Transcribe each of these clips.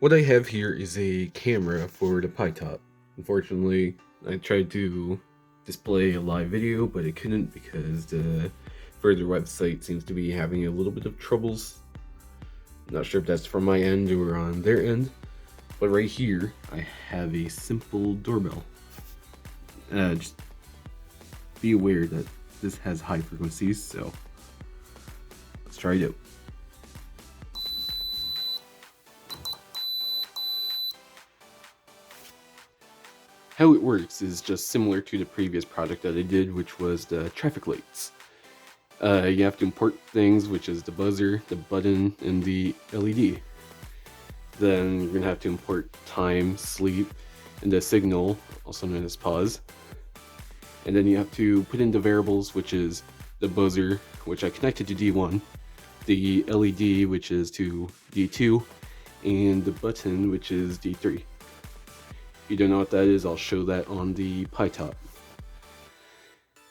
What I have here is a camera for the pitop. Unfortunately, I tried to display a live video, but it couldn't because the further website seems to be having a little bit of troubles. Not sure if that's from my end or on their end, but right here I have a simple doorbell. Just be aware that this has high frequencies, so let's try it out. How it works is just similar to the previous project that I did, which was the traffic lights. You have to import things, which is the buzzer, the button, and the LED. Then you're going to have to import time, sleep, and the signal, also known as pause. And then you have to put in the variables, which is the buzzer, which I connected to D1, the LED, which is to D2, and the button, which is D3. If you don't know what that is, I'll show that on the pitop.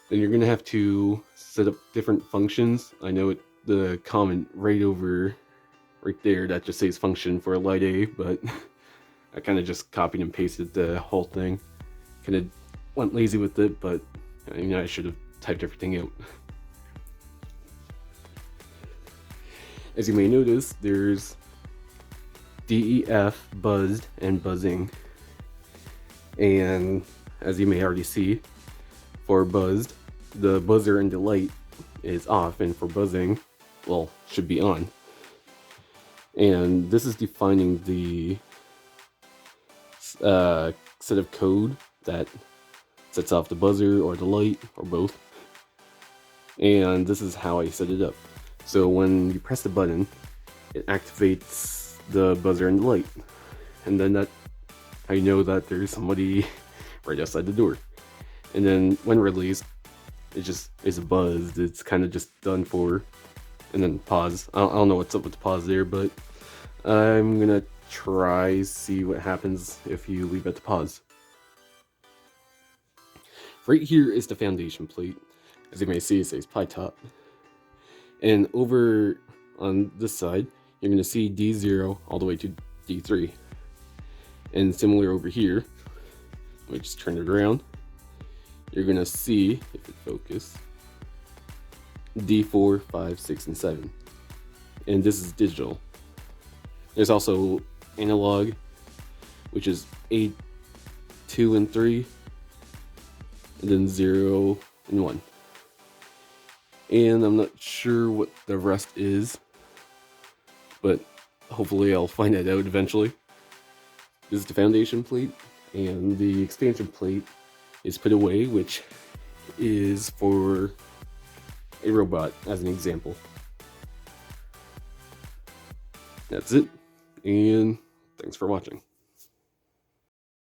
Then you're going to have to set up different functions. I know the comment right there that just says function for light A, but I kind of just copied and pasted the whole thing. Kind of went lazy with it, but I should have typed everything out. As you may notice, there's DEF, buzzed, and buzzing. And as you may already see, for buzzed, the buzzer and the light is off, and for buzzing, well, should be on. And this is defining the set of code that sets off the buzzer or the light or both. And this is how I set it up. So when you press the button, it activates the buzzer and the light. And then that's how you know that there's somebody right outside the door. And then when released, it just is a buzz. It's kind of just done for. And then pause. I don't know what's up with the pause there, but I'm gonna try see what happens if you leave at the pause. Right here is the foundation plate. As you may see, it says pitop. And over on this side, you're gonna see D0 all the way to D3. And similar over here, let me just turn it around. You're gonna see, if it focus, D4, 5, 6, and 7. And this is digital. There's also analog, which is 8, 2, and 3, and then 0 and 1. And I'm not sure what the rest is, but hopefully I'll find that out eventually. This is the foundation plate, and the expansion plate is put away, which is for a robot, as an example. That's it, and thanks for watching.